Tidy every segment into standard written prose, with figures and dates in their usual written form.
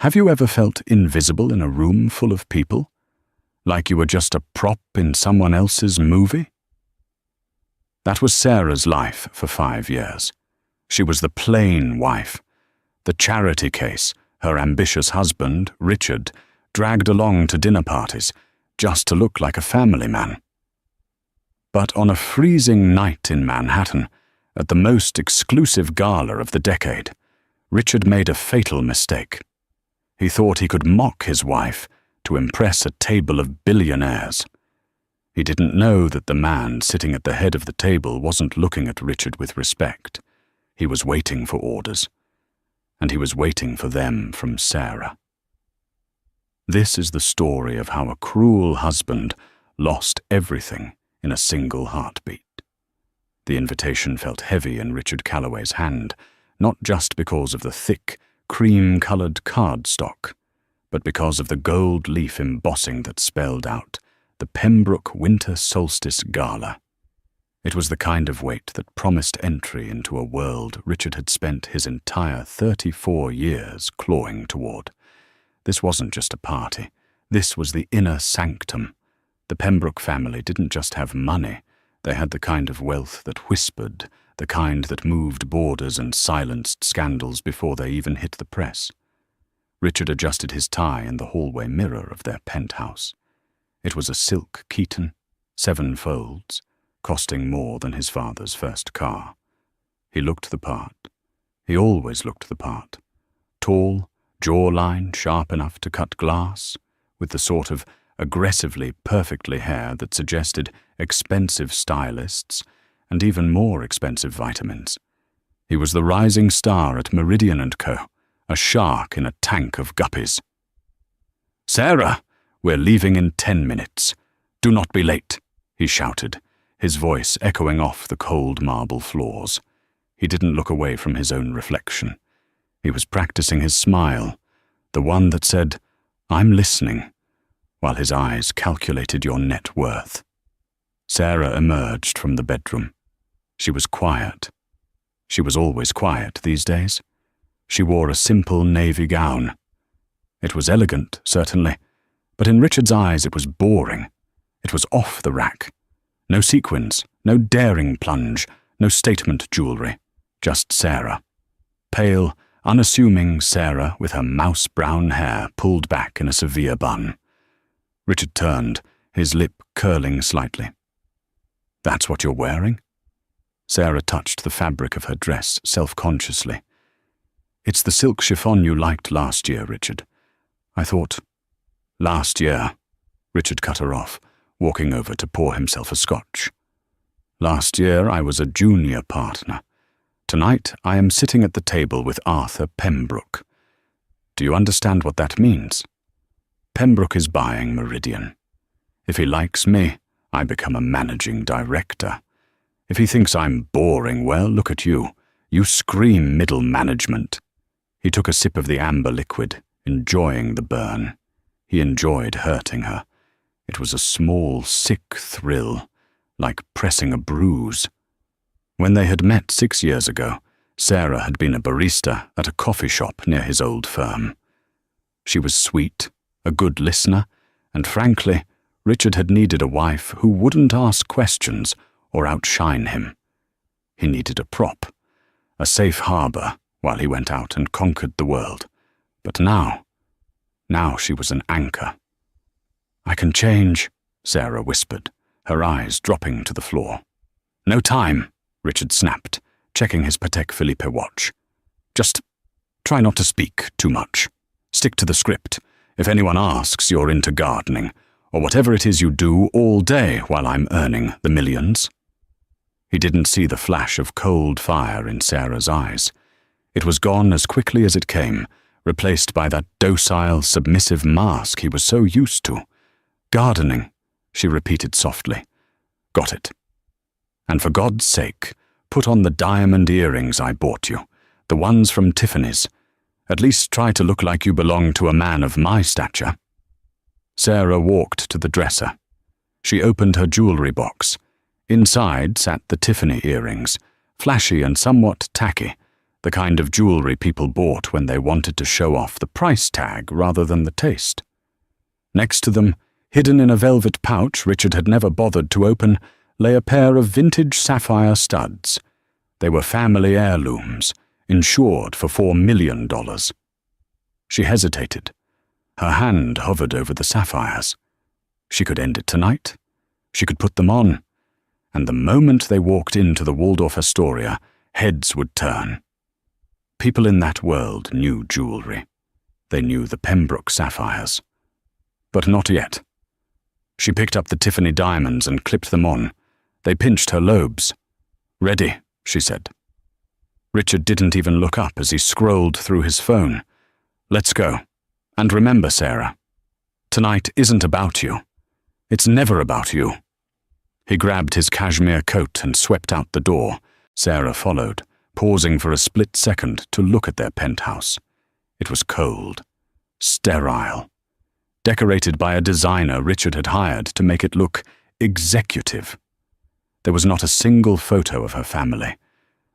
Have you ever felt invisible in a room full of people? Like you were just a prop in someone else's movie? That was Sarah's life for 5 years. She was the plain wife, the charity case her ambitious husband, Richard, dragged along to dinner parties just to look like a family man. But on a freezing night in Manhattan, at the most exclusive gala of the decade, Richard made a fatal mistake. He thought he could mock his wife to impress a table of billionaires. He didn't know that the man sitting at the head of the table wasn't looking at Richard with respect. He was waiting for orders, and he was waiting for them from Sarah. This is the story of how a cruel husband lost everything in a single heartbeat. The invitation felt heavy in Richard Calloway's hand, not just because of the thick, cream-colored cardstock, but because of the gold leaf embossing that spelled out the Pembroke Winter Solstice Gala. It was the kind of weight that promised entry into a world Richard had spent his entire 34 years clawing toward. This wasn't just a party. This was the inner sanctum. The Pembroke family didn't just have money. They had the kind of wealth that whispered, the kind that moved borders and silenced scandals before they even hit the press. Richard adjusted his tie in the hallway mirror of their penthouse. It was a silk Keaton, 7 folds, costing more than his father's first car. He looked the part. He always looked the part. Tall, jawline sharp enough to cut glass, with the sort of aggressively perfectly hair that suggested expensive stylists and even more expensive vitamins. He was the rising star at Meridian & Co., a shark in a tank of guppies. "Sarah, we're leaving in 10 minutes. Do not be late," he shouted, his voice echoing off the cold marble floors. He didn't look away from his own reflection. He was practicing his smile, the one that said, "I'm listening," while his eyes calculated your net worth. Sarah emerged from the bedroom. She was quiet. She was always quiet these days. She wore a simple navy gown. It was elegant, certainly, but in Richard's eyes it was boring. It was off the rack. No sequins, no daring plunge, no statement jewelry, just Sarah. Pale, unassuming Sarah with her mouse-brown hair pulled back in a severe bun. Richard turned, his lip curling slightly. "That's what you're wearing?" Sarah touched the fabric of her dress self-consciously. "It's the silk chiffon you liked last year, Richard. I thought—" "Last year," Richard cut her off, walking over to pour himself a scotch. "Last year I was a junior partner. Tonight I am sitting at the table with Arthur Pembroke. Do you understand what that means? Pembroke is buying Meridian. If he likes me, I become a managing director. If he thinks I'm boring, well, look at you. You scream middle management." He took a sip of the amber liquid, enjoying the burn. He enjoyed hurting her. It was a small, sick thrill, like pressing a bruise. When they had met 6 years ago, Sarah had been a barista at a coffee shop near his old firm. She was sweet, a good listener, and frankly, Richard had needed a wife who wouldn't ask questions or outshine him. He needed a prop, a safe harbor while he went out and conquered the world. But now she was an anchor. "I can change," Sarah whispered, her eyes dropping to the floor. "No time," Richard snapped, checking his Patek Philippe watch. "Just try not to speak too much. Stick to the script. If anyone asks, you're into gardening, or whatever it is you do all day while I'm earning the millions." He didn't see the flash of cold fire in Sarah's eyes. It was gone as quickly as it came, replaced by that docile, submissive mask he was so used to. "Gardening," she repeated softly. "Got it. And for God's sake, put on the diamond earrings I bought you, the ones from Tiffany's. At least try to look like you belong to a man of my stature." Sarah walked to the dresser. She opened her jewelry box. Inside sat the Tiffany earrings, flashy and somewhat tacky, the kind of jewelry people bought when they wanted to show off the price tag rather than the taste. Next to them, hidden in a velvet pouch Richard had never bothered to open, lay a pair of vintage sapphire studs. They were family heirlooms, insured for $4 million. She hesitated. Her hand hovered over the sapphires. She could end it tonight. She could put them on. And the moment they walked into the Waldorf Astoria, heads would turn. People in that world knew jewelry. They knew the Pembroke sapphires. But not yet. She picked up the Tiffany diamonds and clipped them on. They pinched her lobes. "Ready," she said. Richard didn't even look up as he scrolled through his phone. "Let's go. And remember, Sarah, tonight isn't about you. It's never about you." He grabbed his cashmere coat and swept out the door. Sarah followed, pausing for a split second to look at their penthouse. It was cold, sterile, decorated by a designer Richard had hired to make it look executive. There was not a single photo of her family.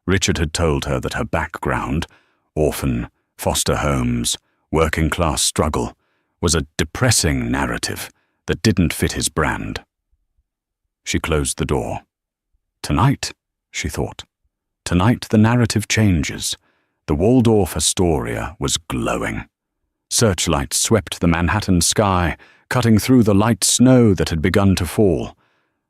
Richard had told her that her background, orphan, foster homes, working-class struggle, was a depressing narrative that didn't fit his brand. She closed the door. Tonight, she thought. Tonight the narrative changes. The Waldorf Astoria was glowing. Searchlights swept the Manhattan sky, cutting through the light snow that had begun to fall.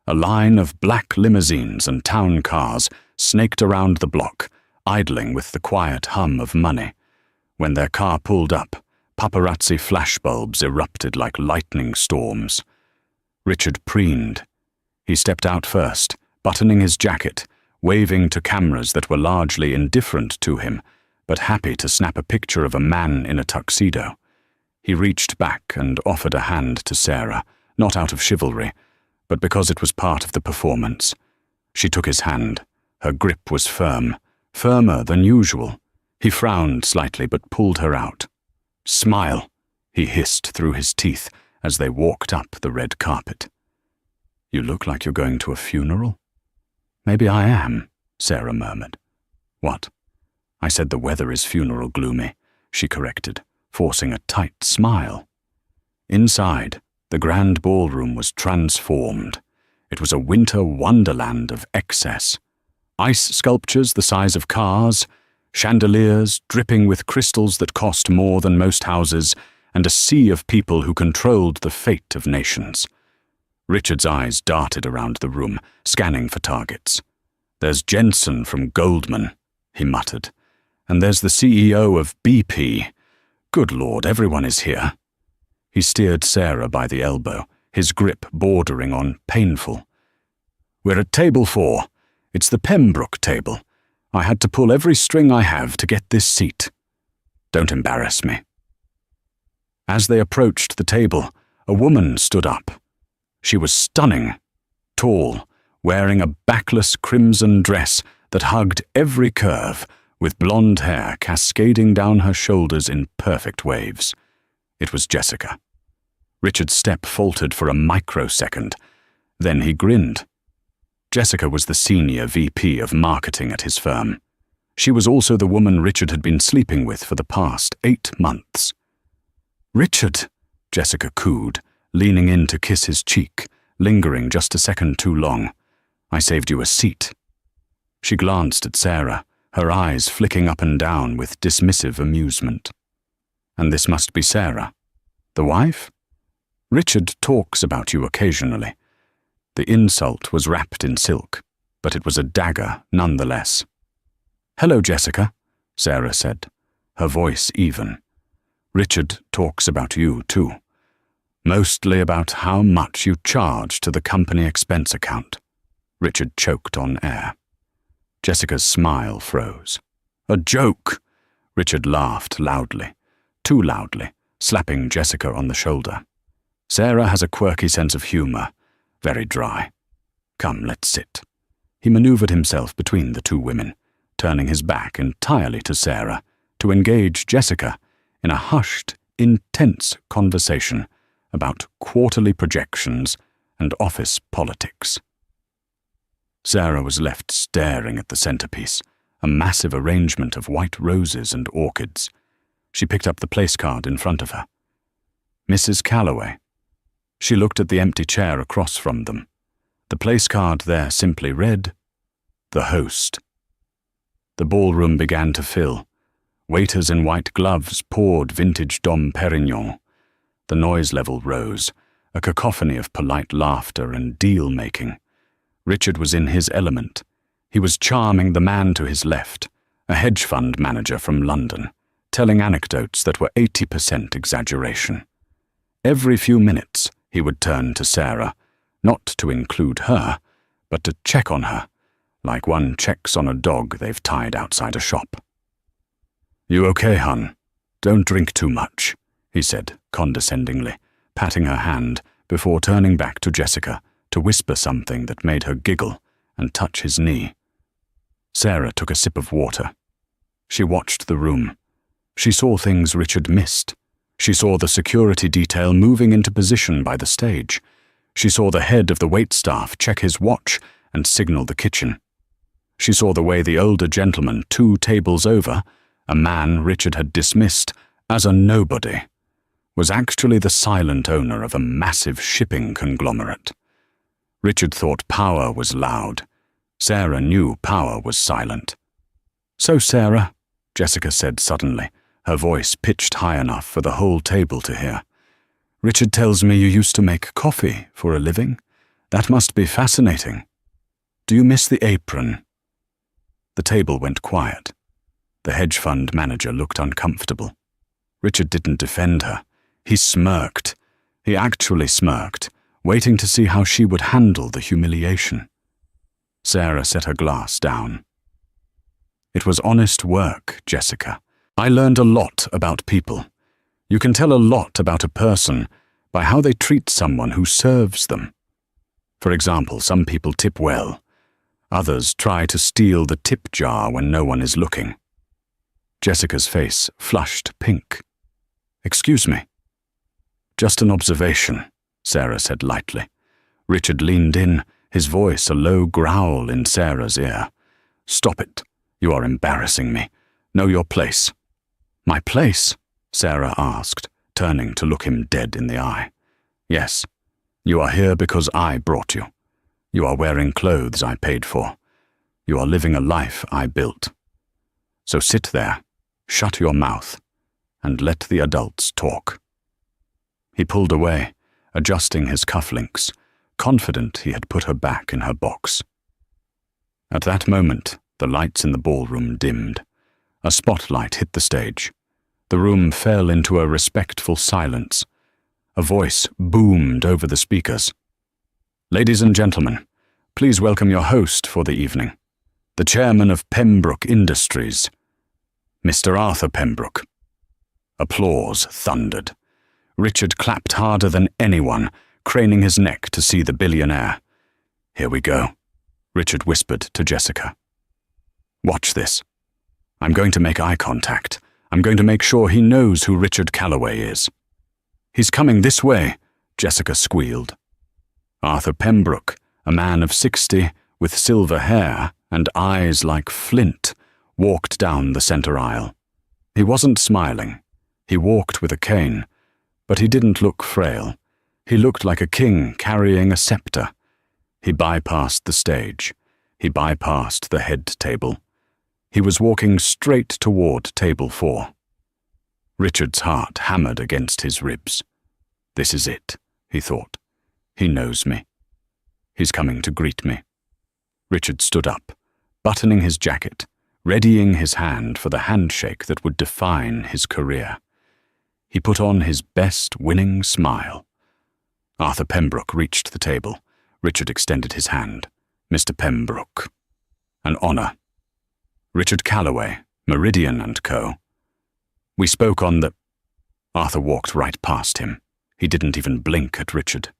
A line of black limousines and town cars snaked around the block, idling with the quiet hum of money. When their car pulled up, paparazzi flashbulbs erupted like lightning storms. Richard preened. He stepped out first, buttoning his jacket, waving to cameras that were largely indifferent to him, but happy to snap a picture of a man in a tuxedo. He reached back and offered a hand to Sarah, not out of chivalry, but because it was part of the performance. She took his hand. Her grip was firm, firmer than usual. He frowned slightly but pulled her out. "Smile," he hissed through his teeth as they walked up the red carpet. "You look like you're going to a funeral." "Maybe I am," Sarah murmured. "What?" "I said the weather is funeral gloomy," she corrected, forcing a tight smile. Inside, the grand ballroom was transformed. It was a winter wonderland of excess. Ice sculptures the size of cars, chandeliers dripping with crystals that cost more than most houses, and a sea of people who controlled the fate of nations. Richard's eyes darted around the room, scanning for targets. "There's Jensen from Goldman," he muttered. "And there's the CEO of BP. Good Lord, everyone is here." He steered Sarah by the elbow, his grip bordering on painful. "We're at table 4. It's the Pembroke table. I had to pull every string I have to get this seat. Don't embarrass me." As they approached the table, a woman stood up. She was stunning, tall, wearing a backless crimson dress that hugged every curve, with blonde hair cascading down her shoulders in perfect waves. It was Jessica. Richard's step faltered for a microsecond. Then he grinned. Jessica was the senior VP of marketing at his firm. She was also the woman Richard had been sleeping with for the past 8 months. "Richard," Jessica cooed, leaning in to kiss his cheek, lingering just a second too long. "I saved you a seat." She glanced at Sarah, her eyes flicking up and down with dismissive amusement. "And this must be Sarah, the wife? Richard talks about you occasionally." The insult was wrapped in silk, but it was a dagger nonetheless. "Hello, Jessica," Sarah said, her voice even. "Richard talks about you, too. Mostly about how much you charge to the company expense account." Richard choked on air. Jessica's smile froze. "A joke!" Richard laughed loudly, too loudly, slapping Jessica on the shoulder. "Sarah has a quirky sense of humor, very dry. Come, let's sit." He maneuvered himself between the two women, turning his back entirely to Sarah, to engage Jessica in a hushed, intense conversation about quarterly projections and office politics. Sarah was left staring at the centerpiece, a massive arrangement of white roses and orchids. She picked up the place card in front of her. Mrs. Calloway. She looked at the empty chair across from them. The place card there simply read, "The host." The ballroom began to fill. Waiters in white gloves poured vintage Dom Perignon. The noise level rose, a cacophony of polite laughter and deal-making. Richard was in his element. He was charming the man to his left, a hedge fund manager from London, telling anecdotes that were 80% exaggeration. Every few minutes, he would turn to Sarah, not to include her, but to check on her, like one checks on a dog they've tied outside a shop. "You okay, hon? Don't drink too much," he said condescendingly, patting her hand before turning back to Jessica to whisper something that made her giggle and touch his knee. Sarah took a sip of water. She watched the room. She saw things Richard missed. She saw the security detail moving into position by the stage. She saw the head of the waitstaff check his watch and signal the kitchen. She saw the way the older gentleman 2 tables over, a man Richard had dismissed as a nobody, was actually the silent owner of a massive shipping conglomerate. Richard thought power was loud. Sarah knew power was silent. "So, Sarah," Jessica said suddenly, her voice pitched high enough for the whole table to hear, "Richard tells me you used to make coffee for a living. That must be fascinating. Do you miss the apron?" The table went quiet. The hedge fund manager looked uncomfortable. Richard didn't defend her. He smirked. He actually smirked, waiting to see how she would handle the humiliation. Sarah set her glass down. "It was honest work, Jessica. I learned a lot about people. You can tell a lot about a person by how they treat someone who serves them. For example, some people tip well. Others try to steal the tip jar when no one is looking." Jessica's face flushed pink. "Excuse me." "Just an observation," Sarah said lightly. Richard leaned in, his voice a low growl in Sarah's ear. "Stop it. You are embarrassing me. Know your place." "My place?" Sarah asked, turning to look him dead in the eye. "Yes. You are here because I brought you. You are wearing clothes I paid for. You are living a life I built. So sit there, shut your mouth, and let the adults talk." He pulled away, adjusting his cufflinks, confident he had put her back in her box. At that moment, the lights in the ballroom dimmed. A spotlight hit the stage. The room fell into a respectful silence. A voice boomed over the speakers. "Ladies and gentlemen, please welcome your host for the evening, the chairman of Pembroke Industries, Mr. Arthur Pembroke." Applause thundered. Richard clapped harder than anyone, craning his neck to see the billionaire. "Here we go," Richard whispered to Jessica. "Watch this. I'm going to make eye contact. I'm going to make sure he knows who Richard Calloway is." "He's coming this way," Jessica squealed. Arthur Pembroke, a man of 60, with silver hair and eyes like flint, walked down the center aisle. He wasn't smiling. He walked with a cane, but he didn't look frail. He looked like a king carrying a scepter. He bypassed the stage. He bypassed the head table. He was walking straight toward table 4. Richard's heart hammered against his ribs. "This is it," he thought. "He knows me. He's coming to greet me." Richard stood up, buttoning his jacket, readying his hand for the handshake that would define his career. He put on his best winning smile. Arthur Pembroke reached the table. Richard extended his hand. "Mr. Pembroke. An honor. Richard Calloway, Meridian & Co. We spoke on the—" Arthur walked right past him. He didn't even blink at Richard.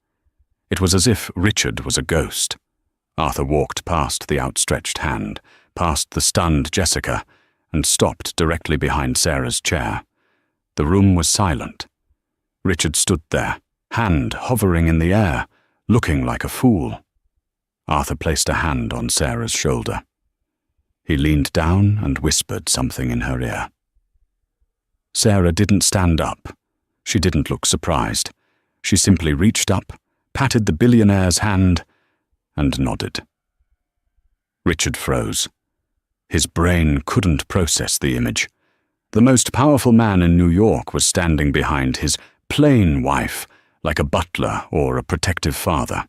It was as if Richard was a ghost. Arthur walked past the outstretched hand, past the stunned Jessica, and stopped directly behind Sarah's chair. The room was silent. Richard stood there, hand hovering in the air, looking like a fool. Arthur placed a hand on Sarah's shoulder. He leaned down and whispered something in her ear. Sarah didn't stand up. She didn't look surprised. She simply reached up, patted the billionaire's hand, and nodded. Richard froze. His brain couldn't process the image. The most powerful man in New York was standing behind his plain wife, like a butler or a protective father.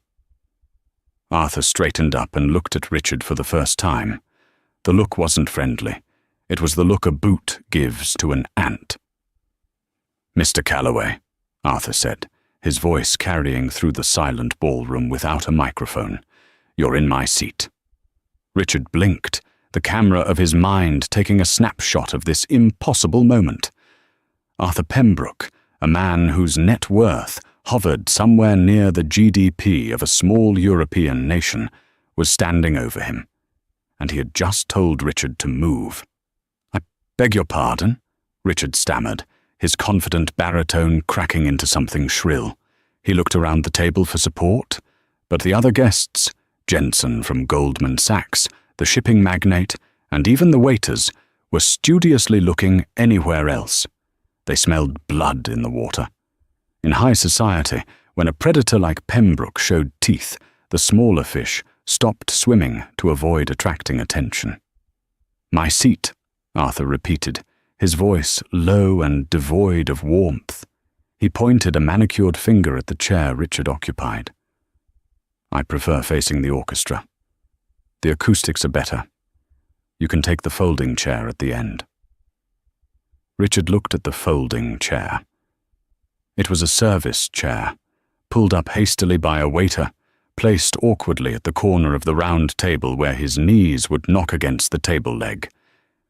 Arthur straightened up and looked at Richard for the first time. The look wasn't friendly. It was the look a boot gives to an ant. "Mr. Calloway," Arthur said, his voice carrying through the silent ballroom without a microphone, "you're in my seat." Richard blinked, the camera of his mind taking a snapshot of this impossible moment. Arthur Pembroke, a man whose net worth hovered somewhere near the GDP of a small European nation, was standing over him, and he had just told Richard to move. "I beg your pardon," Richard stammered, his confident baritone cracking into something shrill. He looked around the table for support, but the other guests, Jensen from Goldman Sachs, the shipping magnate, and even the waiters, were studiously looking anywhere else. They smelled blood in the water. In high society, when a predator like Pembroke showed teeth, the smaller fish stopped swimming to avoid attracting attention. "My seat," Arthur repeated, his voice low and devoid of warmth. He pointed a manicured finger at the chair Richard occupied. "I prefer facing the orchestra. The acoustics are better. You can take the folding chair at the end." Richard looked at the folding chair. It was a service chair, pulled up hastily by a waiter, placed awkwardly at the corner of the round table where his knees would knock against the table leg.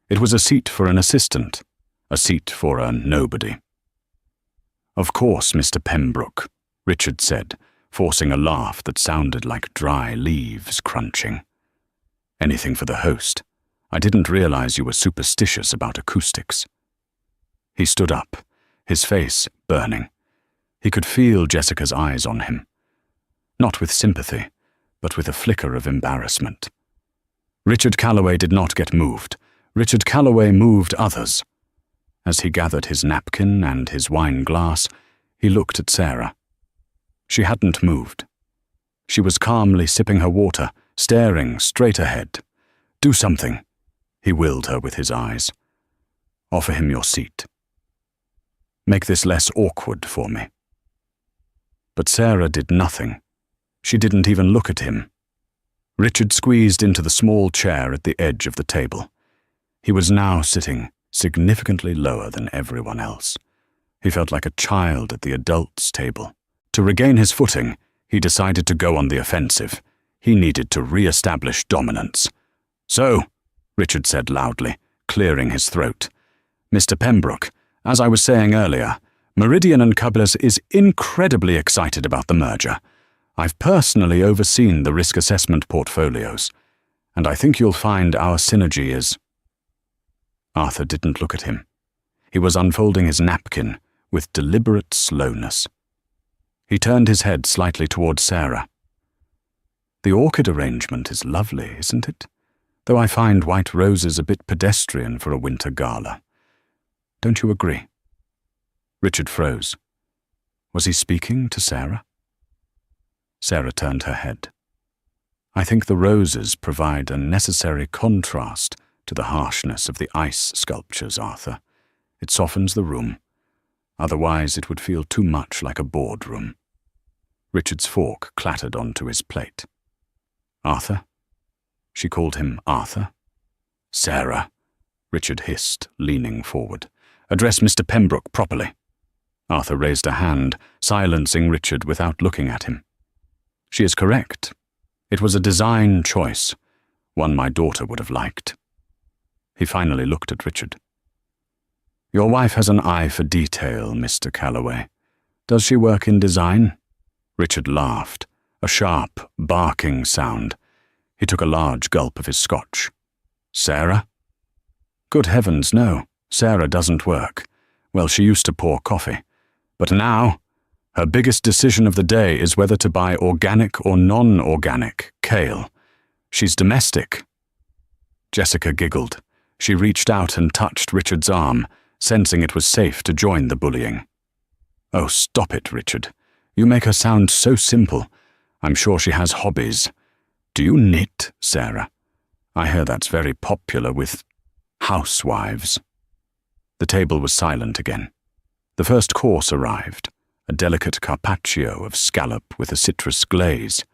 It was a seat for an assistant, a seat for a nobody. "Of course, Mr. Pembroke," Richard said, forcing a laugh that sounded like dry leaves crunching. "Anything for the host. I didn't realize you were superstitious about acoustics." He stood up, his face burning. He could feel Jessica's eyes on him. Not with sympathy, but with a flicker of embarrassment. Richard Calloway did not get moved. Richard Calloway moved others. As he gathered his napkin and his wine glass, he looked at Sarah. She hadn't moved. She was calmly sipping her water, staring straight ahead. "Do something," he willed her with his eyes. "Offer him your seat. Make this less awkward for me." But Sarah did nothing. She didn't even look at him. Richard squeezed into the small chair at the edge of the table. He was now sitting significantly lower than everyone else. He felt like a child at the adults' table. To regain his footing, he decided to go on the offensive. He needed to re-establish dominance. "So," Richard said loudly, clearing his throat, "Mr. Pembroke, as I was saying earlier, Meridian and Cubblers is incredibly excited about the merger. I've personally overseen the risk assessment portfolios, and I think you'll find our synergy is—" Arthur didn't look at him. He was unfolding his napkin with deliberate slowness. He turned his head slightly toward Sarah. "The orchid arrangement is lovely, isn't it? Though I find white roses a bit pedestrian for a winter gala. Don't you agree?" Richard froze. Was he speaking to Sarah? Sarah turned her head. "I think the roses provide a necessary contrast to the harshness of the ice sculptures, Arthur. It softens the room. Otherwise it would feel too much like a boardroom." Richard's fork clattered onto his plate. "Arthur?" She called him Arthur. "Sarah," Richard hissed, leaning forward. "Address Mr. Pembroke properly." Arthur raised a hand, silencing Richard without looking at him. "She is correct. It was a design choice, one my daughter would have liked." He finally looked at Richard. "Your wife has an eye for detail, Mr. Calloway. Does she work in design?" Richard laughed, a sharp, barking sound. He took a large gulp of his scotch. "Sarah?" "Good heavens, no. Sarah doesn't work. Well, she used to pour coffee. But now, her biggest decision of the day is whether to buy organic or non-organic kale. She's domestic." Jessica giggled. She reached out and touched Richard's arm, sensing it was safe to join the bullying. "Oh, stop it, Richard. You make her sound so simple. I'm sure she has hobbies. Do you knit, Sarah? I hear that's very popular with housewives." The table was silent again. The first course arrived, a delicate carpaccio of scallop with a citrus glaze.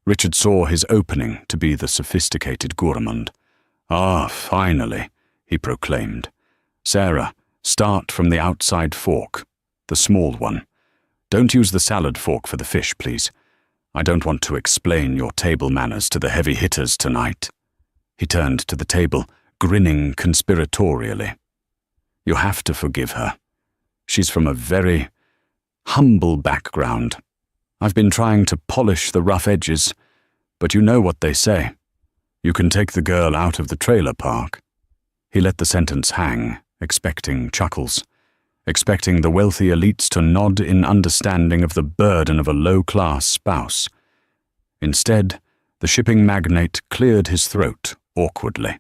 Richard saw his opening to be the sophisticated gourmand. "Ah, finally," he proclaimed. "Sarah, start from the outside fork, the small one. Don't use the salad fork for the fish, please. I don't want to explain your table manners to the heavy hitters tonight." He turned to the table, grinning conspiratorially. "You have to forgive her. She's from a very humble background. I've been trying to polish the rough edges, but you know what they say. You can take the girl out of the trailer park." He let the sentence hang, expecting chuckles, expecting the wealthy elites to nod in understanding of the burden of a low-class spouse. Instead, the shipping magnate cleared his throat awkwardly.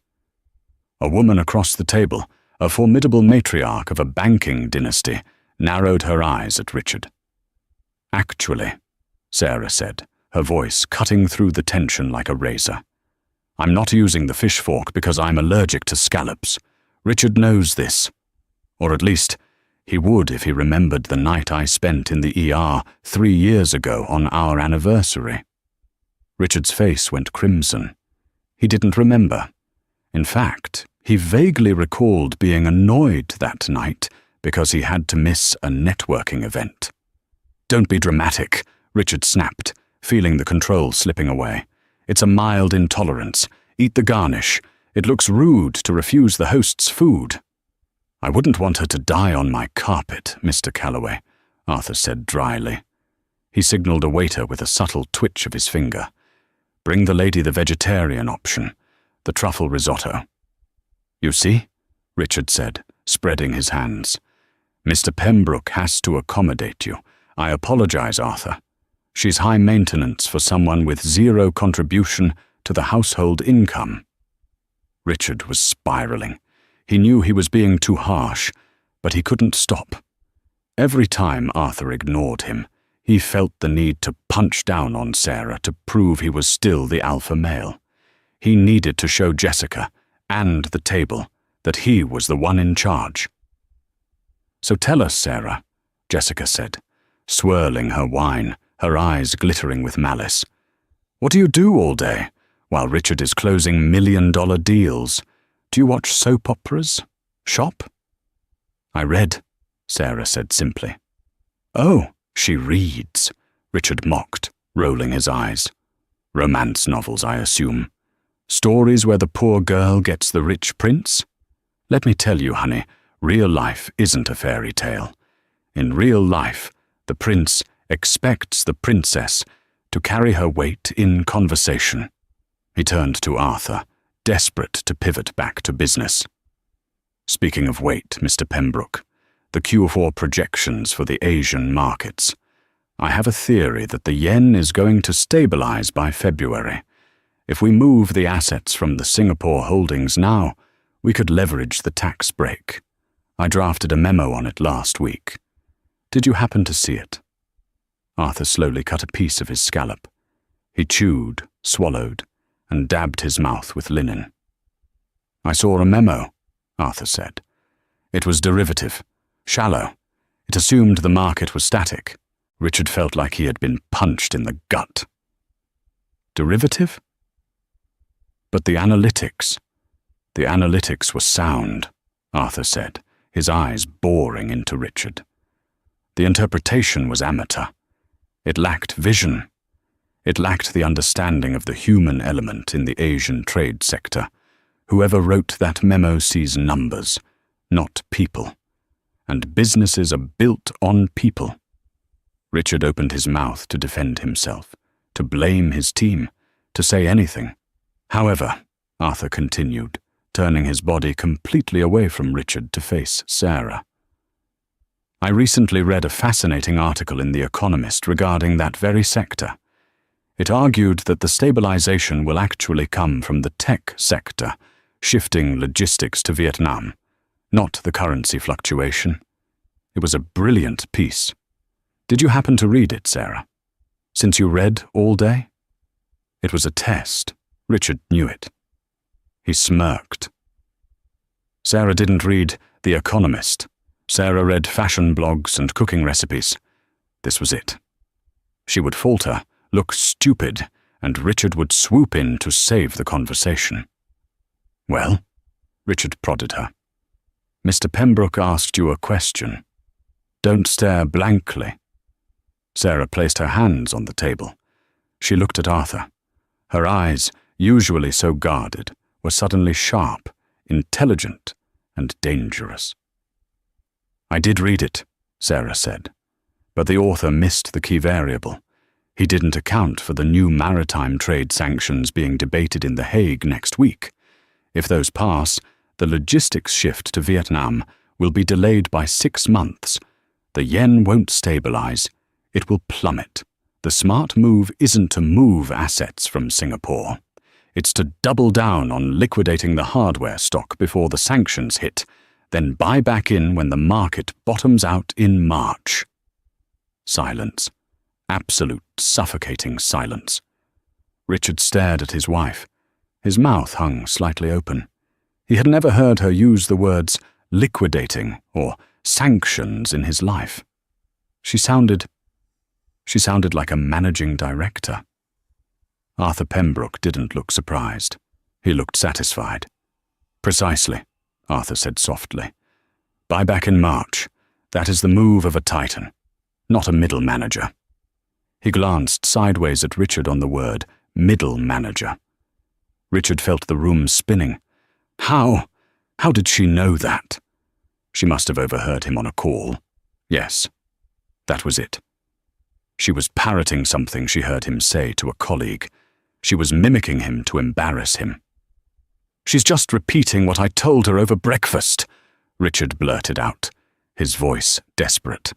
A woman across the table, a formidable matriarch of a banking dynasty, narrowed her eyes at Richard. "Actually," Sarah said, her voice cutting through the tension like a razor, "I'm not using the fish fork because I'm allergic to scallops. Richard knows this. Or at least, he would if he remembered the night I spent in the ER 3 years ago on our anniversary." Richard's face went crimson. He didn't remember. In fact, he vaguely recalled being annoyed that night because he had to miss a networking event. "Don't be dramatic," Richard snapped, feeling the control slipping away. "It's a mild intolerance. Eat the garnish. It looks rude to refuse the host's food." "I wouldn't want her to die on my carpet, Mr. Calloway," Arthur said dryly. He signaled a waiter with a subtle twitch of his finger. "Bring the lady the vegetarian option, the truffle risotto." "You see," Richard said, spreading his hands. "Mr. Pembroke has to accommodate you. I apologize, Arthur. She's high maintenance for someone with zero contribution to the household income." Richard was spiraling. He knew he was being too harsh, but he couldn't stop. Every time Arthur ignored him, he felt the need to punch down on Sarah to prove he was still the alpha male. He needed to show Jessica and the table that he was the one in charge. "So tell us, Sarah," Jessica said, swirling her wine, her eyes glittering with malice. "What do you do all day, while Richard is closing million-dollar deals? Do you watch soap operas? Shop?" "I read," Sarah said simply. "Oh, she reads," Richard mocked, rolling his eyes. "Romance novels, I assume. Stories where the poor girl gets the rich prince? Let me tell you, honey, real life isn't a fairy tale. In real life, the prince expects the princess to carry her weight in conversation." He turned to Arthur, desperate to pivot back to business. "Speaking of weight, Mr. Pembroke, the Q4 projections for the Asian markets. I have a theory that the yen is going to stabilize by February. If we move the assets from the Singapore holdings now, we could leverage the tax break. I drafted a memo on it last week. Did you happen to see it?" Arthur slowly cut a piece of his scallop. He chewed, swallowed, and dabbed his mouth with linen. "I saw a memo," Arthur said. "It was derivative, shallow. It assumed the market was static." Richard felt like he had been punched in the gut. "Derivative?" "But the analytics were sound," Arthur said, his eyes boring into Richard. "The interpretation was amateur. It lacked vision. It lacked the understanding of the human element in the Asian trade sector. Whoever wrote that memo sees numbers, not people. And businesses are built on people." Richard opened his mouth to defend himself, to blame his team, to say anything. "However," Arthur continued, turning his body completely away from Richard to face Sarah, "I recently read a fascinating article in The Economist regarding that very sector. It argued that the stabilization will actually come from the tech sector, shifting logistics to Vietnam, not the currency fluctuation. It was a brilliant piece. Did you happen to read it, Sarah? Since you read all day? It was a test. Richard knew it. He smirked. Sarah didn't read The Economist. Sarah read fashion blogs and cooking recipes. This was it. She would falter, look stupid, and Richard would swoop in to save the conversation. Well? Richard prodded her. Mr. Pembroke asked you a question. Don't stare blankly. Sarah placed her hands on the table. She looked at Arthur. Her eyes, usually so guarded, were suddenly sharp, intelligent, and dangerous. I did read it, Sarah said, but the author missed the key variable. He didn't account for the new maritime trade sanctions being debated in The Hague next week. If those pass, the logistics shift to Vietnam will be delayed by 6 months. The yen won't stabilize. It will plummet. The smart move isn't to move assets from Singapore. It's to double down on liquidating the hardware stock before the sanctions hit, then buy back in when the market bottoms out in March. Silence. Absolute suffocating silence. Richard stared at his wife. His mouth hung slightly open. He had never heard her use the words liquidating or sanctions in his life. She sounded like a managing director. Arthur Pembroke didn't look surprised. He looked satisfied. Precisely, Arthur said softly. Buy back in March. That is the move of a titan, not a middle manager. He glanced sideways at Richard on the word middle manager. Richard felt the room spinning. How did she know that? She must have overheard him on a call. Yes, that was it. She was parroting something she heard him say to a colleague. She was mimicking him to embarrass him. She's just repeating what I told her over breakfast, Richard blurted out, his voice desperate.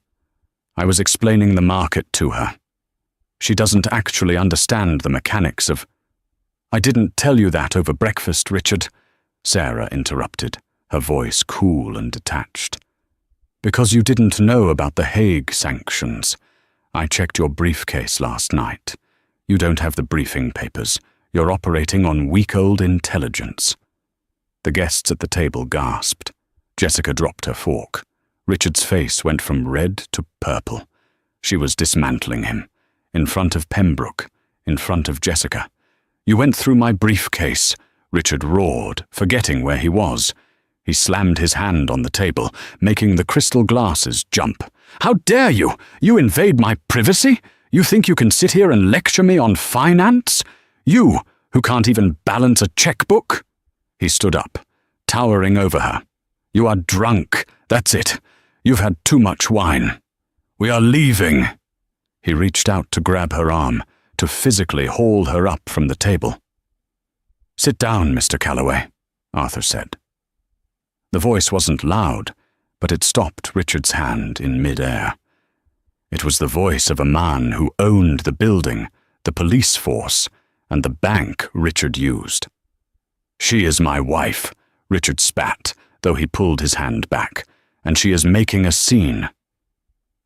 I was explaining the market to her. She doesn't actually understand the mechanics of... I didn't tell you that over breakfast, Richard, Sarah interrupted, her voice cool and detached. Because you didn't know about the Hague sanctions. I checked your briefcase last night. You don't have the briefing papers. You're operating on week-old intelligence. The guests at the table gasped. Jessica dropped her fork. Richard's face went from red to purple. She was dismantling him. In front of Pembroke, in front of Jessica. You went through my briefcase, Richard roared, forgetting where he was. He slammed his hand on the table, making the crystal glasses jump. How dare you? You invade my privacy? You think you can sit here and lecture me on finance? You, who can't even balance a checkbook? He stood up, towering over her. You are drunk, that's it. You've had too much wine. We are leaving. He reached out to grab her arm, to physically haul her up from the table. Sit down, Mr. Calloway, Arthur said. The voice wasn't loud, but it stopped Richard's hand in mid-air. It was the voice of a man who owned the building, the police force, and the bank Richard used. She is my wife, Richard spat, though he pulled his hand back, and she is making a scene.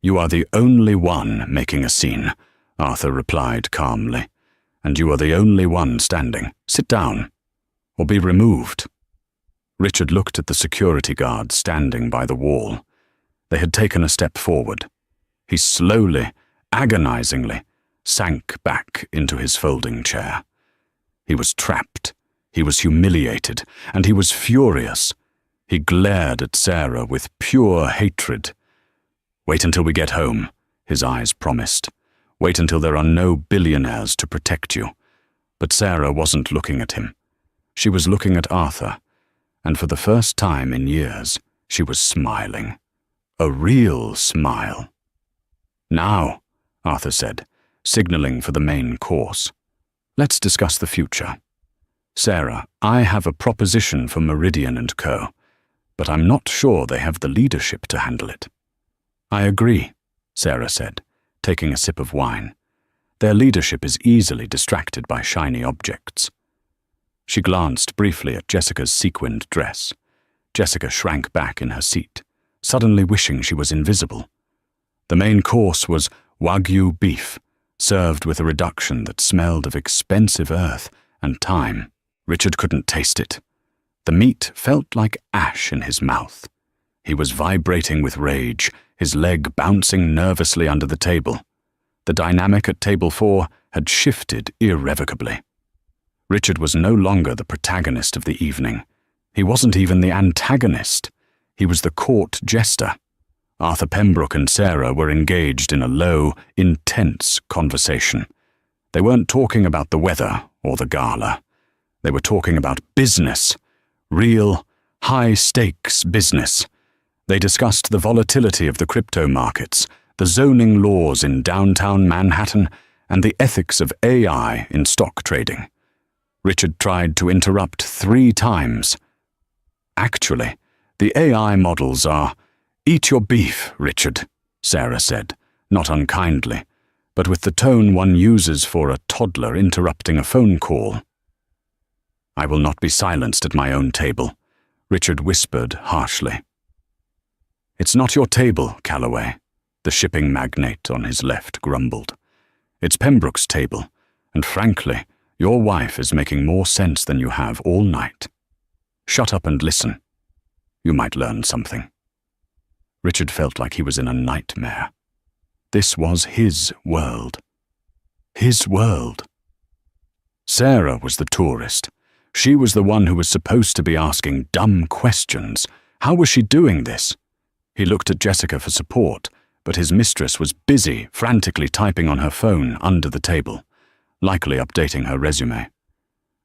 You are the only one making a scene, Arthur replied calmly, and you are the only one standing. Sit down, or be removed. Richard looked at the security guard standing by the wall. They had taken a step forward. He slowly, agonizingly, sank back into his folding chair. He was trapped, he was humiliated, and he was furious. He glared at Sarah with pure hatred. Wait until we get home, his eyes promised. Wait until there are no billionaires to protect you. But Sarah wasn't looking at him. She was looking at Arthur, and for the first time in years, she was smiling. A real smile. Now, Arthur said, signaling for the main course. Let's discuss the future. Sarah, I have a proposition for Meridian & Co., but I'm not sure they have the leadership to handle it. I agree, Sarah said, taking a sip of wine. Their leadership is easily distracted by shiny objects. She glanced briefly at Jessica's sequined dress. Jessica shrank back in her seat, suddenly wishing she was invisible. The main course was Wagyu beef, served with a reduction that smelled of expensive earth and thyme. Richard couldn't taste it. The meat felt like ash in his mouth. He was vibrating with rage, his leg bouncing nervously under the table. The dynamic at table 4 had shifted irrevocably. Richard was no longer the protagonist of the evening. He wasn't even the antagonist. He was the court jester. Arthur Pembroke and Sarah were engaged in a low, intense conversation. They weren't talking about the weather or the gala. They were talking about business, real, high-stakes business. They discussed the volatility of the crypto markets, the zoning laws in downtown Manhattan, and the ethics of AI in stock trading. Richard tried to interrupt 3 times. Actually, the AI models are, "Eat your beef, Richard," Sarah said, not unkindly, but with the tone one uses for a toddler interrupting a phone call. "I will not be silenced at my own table," Richard whispered harshly. "It's not your table, Calloway," the shipping magnate on his left grumbled. "It's Pembroke's table, and frankly, your wife is making more sense than you have all night. Shut up and listen. You might learn something." Richard felt like he was in a nightmare. This was his world. His world. Sarah was the tourist. She was the one who was supposed to be asking dumb questions. How was she doing this? He looked at Jessica for support, but his mistress was busy, frantically typing on her phone under the table, likely updating her resume.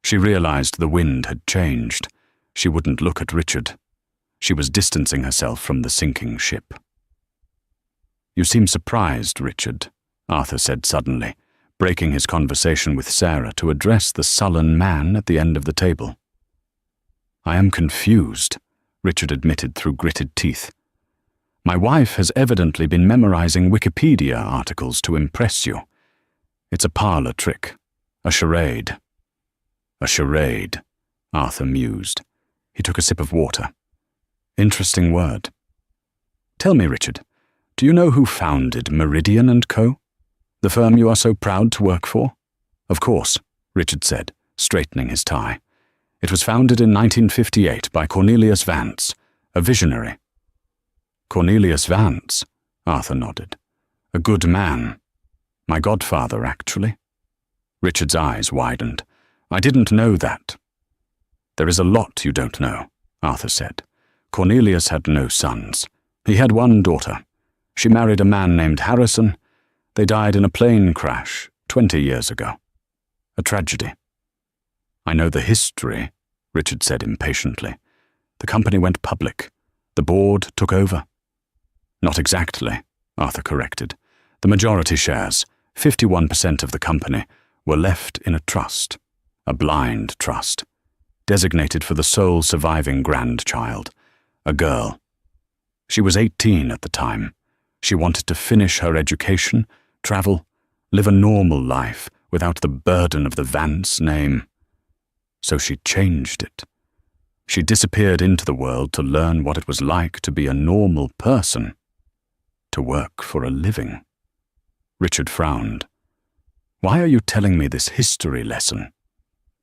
She realized the wind had changed. She wouldn't look at Richard. She was distancing herself from the sinking ship. "You seem surprised, Richard," Arthur said suddenly, breaking his conversation with Sarah to address the sullen man at the end of the table. "I am confused," Richard admitted through gritted teeth. "My wife has evidently been memorizing Wikipedia articles to impress you. It's a parlor trick, a charade." "A charade," Arthur mused. He took a sip of water. "Interesting word. Tell me, Richard, do you know who founded Meridian & Co., the firm you are so proud to work for?" "Of course," Richard said, straightening his tie. "It was founded in 1958 by Cornelius Vance, a visionary." "Cornelius Vance?" Arthur nodded. "A good man. My godfather, actually." Richard's eyes widened. "I didn't know that." "There is a lot you don't know," Arthur said. "Cornelius had no sons. He had one daughter. She married a man named Harrison. They died in a plane crash 20 years ago. A tragedy." "I know the history," Richard said impatiently. "The company went public. The board took over." "Not exactly," Arthur corrected. "The majority shares, 51% of the company, were left in a trust, a blind trust, designated for the sole surviving grandchild, a girl. She was 18 at the time. She wanted to finish her education, travel, live a normal life without the burden of the Vance name. So she changed it. She disappeared into the world to learn what it was like to be a normal person, to work for a living." Richard frowned. "Why are you telling me this history lesson?"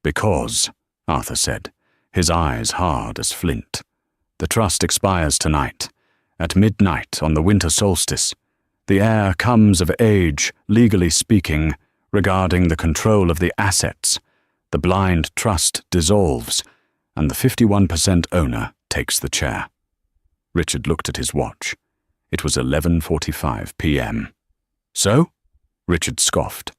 "Because," Arthur said, his eyes hard as flint, "the trust expires tonight. At midnight on the winter solstice, the heir comes of age, legally speaking, regarding the control of the assets. The blind trust dissolves, and the 51% owner takes the chair." Richard looked at his watch. It was 11:45 p.m. "So?" Richard scoffed.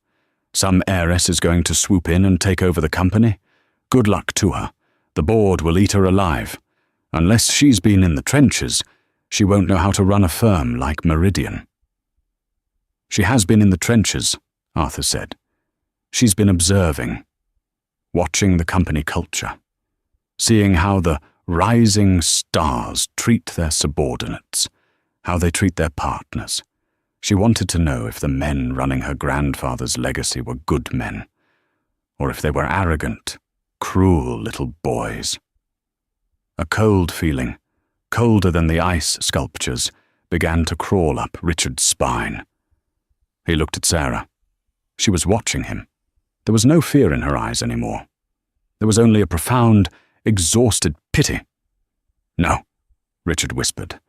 "Some heiress is going to swoop in and take over the company? Good luck to her. The board will eat her alive. Unless she's been in the trenches, she won't know how to run a firm like Meridian." "She has been in the trenches," Arthur said. "She's been observing, watching the company culture, seeing how the rising stars treat their subordinates, how they treat their partners. She wanted to know if the men running her grandfather's legacy were good men, or if they were arrogant, Cruel little boys. A cold feeling, colder than the ice sculptures, began to crawl up Richard's spine. He looked at Sarah. She was watching him. There was no fear in her eyes anymore. There was only a profound, exhausted pity. "No," Richard whispered.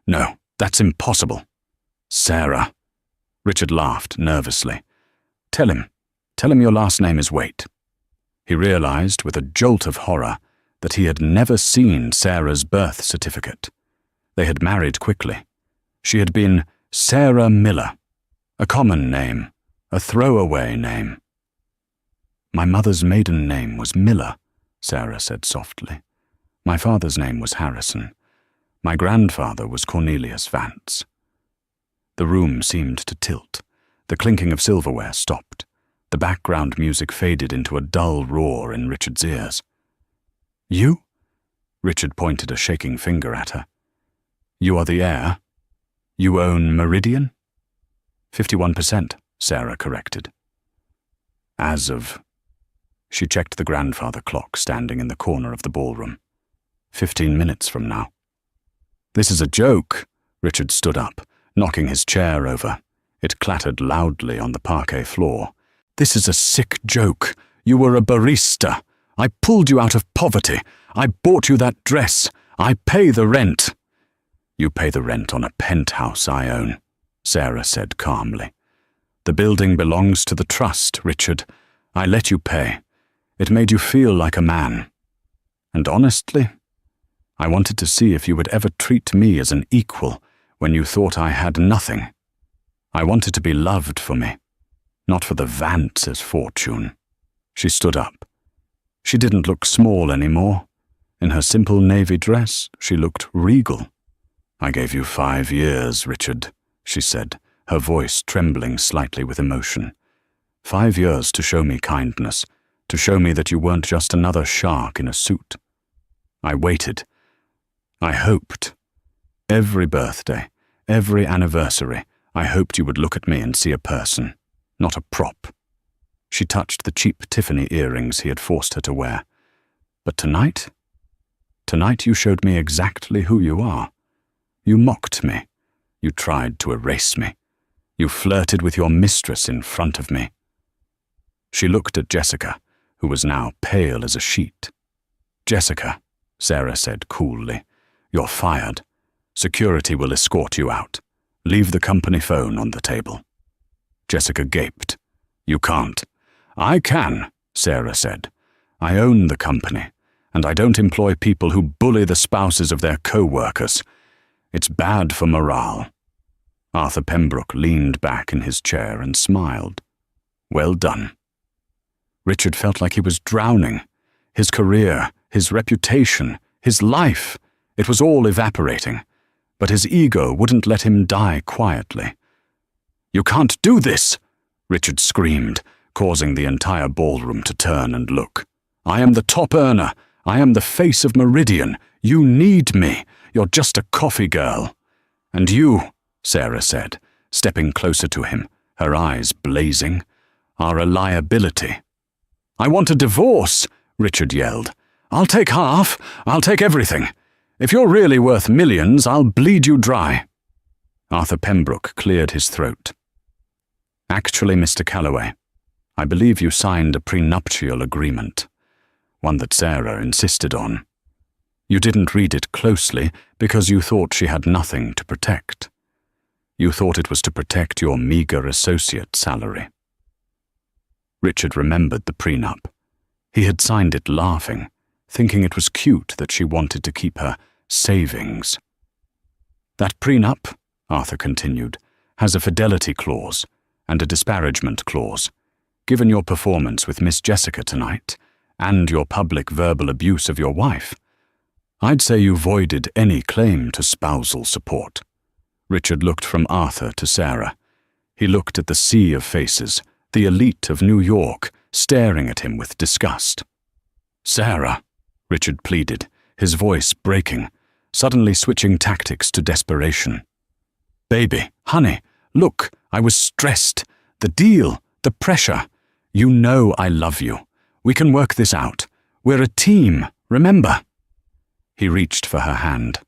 "No, that's impossible." "Sarah." Richard laughed nervously. Tell him your last name is Waite." He realized with a jolt of horror that he had never seen Sarah's birth certificate. They had married quickly. She had been Sarah Miller, a common name, a throwaway name. "My mother's maiden name was Miller," Sarah said softly. "My father's name was Harrison. My grandfather was Cornelius Vance." The room seemed to tilt. The clinking of silverware stopped. The background music faded into a dull roar in Richard's ears. "You?" Richard pointed a shaking finger at her. "You are the heir? You own Meridian?" 51%, Sarah corrected. "As of..." She checked the grandfather clock standing in the corner of the ballroom. 15 minutes from now. "This is a joke." Richard stood up, knocking his chair over. It clattered loudly on the parquet floor. "This is a sick joke. You were a barista. I pulled you out of poverty. I bought you that dress. I pay the rent." "You pay the rent on a penthouse I own," Sarah said calmly. "The building belongs to the trust, Richard. I let you pay. It made you feel like a man. And honestly, I wanted to see if you would ever treat me as an equal when you thought I had nothing. I wanted to be loved for me, not for the Vance's fortune." She stood up. She didn't look small anymore. In her simple navy dress, she looked regal. "I gave you 5 years, Richard," she said, her voice trembling slightly with emotion. 5 years to show me kindness, to show me that you weren't just another shark in a suit. I waited. I hoped. Every birthday, every anniversary, I hoped you would look at me and see a person, not a prop. She touched the cheap Tiffany earrings he had forced her to wear. But tonight you showed me exactly who you are. You mocked me. You tried to erase me. You flirted with your mistress in front of me. She looked at Jessica, who was now pale as a sheet. "Jessica," Sarah said coolly, "you're fired. Security will escort you out. Leave the company phone on the table." Jessica gaped. "You can't." "I can," Sarah said. "I own the company, and I don't employ people who bully the spouses of their co-workers. It's bad for morale." Arthur Pembroke leaned back in his chair and smiled. "Well done." Richard felt like he was drowning. His career, his reputation, his life, it was all evaporating. But his ego wouldn't let him die quietly. "You can't do this!" Richard screamed, causing the entire ballroom to turn and look. "I am the top earner. I am the face of Meridian. You need me. You're just a coffee girl." "And you," Sarah said, stepping closer to him, her eyes blazing, "are a liability." "I want a divorce," Richard yelled. "I'll take half. I'll take everything. If you're really worth millions, I'll bleed you dry." Arthur Pembroke cleared his throat. "Actually, Mr. Calloway, I believe you signed a prenuptial agreement, one that Sarah insisted on. You didn't read it closely because you thought she had nothing to protect. You thought it was to protect your meager associate salary." Richard remembered the prenup. He had signed it laughing, thinking it was cute that she wanted to keep her savings. "That prenup," Arthur continued, "has a fidelity clause and a disparagement clause. Given your performance with Miss Jessica tonight, and your public verbal abuse of your wife, I'd say you voided any claim to spousal support." Richard looked from Arthur to Sarah. He looked at the sea of faces, the elite of New York, staring at him with disgust. "Sarah," Richard pleaded, his voice breaking, suddenly switching tactics to desperation. "Baby, honey, look, I was stressed. The deal, the pressure. You know I love you. We can work this out. We're a team, remember?" He reached for her hand.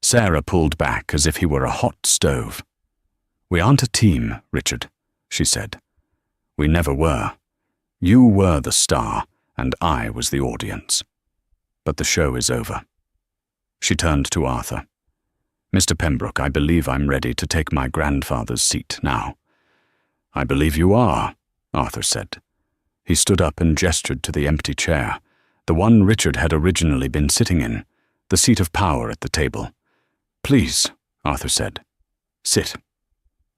Sarah pulled back as if he were a hot stove. "We aren't a team, Richard," she said. "We never were. You were the star, and I was the audience. But the show is over." She turned to Arthur. "Mr. Pembroke, I believe I'm ready to take my grandfather's seat now." "I believe you are," Arthur said. He stood up and gestured to the empty chair, the one Richard had originally been sitting in, the seat of power at the table. "Please," Arthur said. "Sit."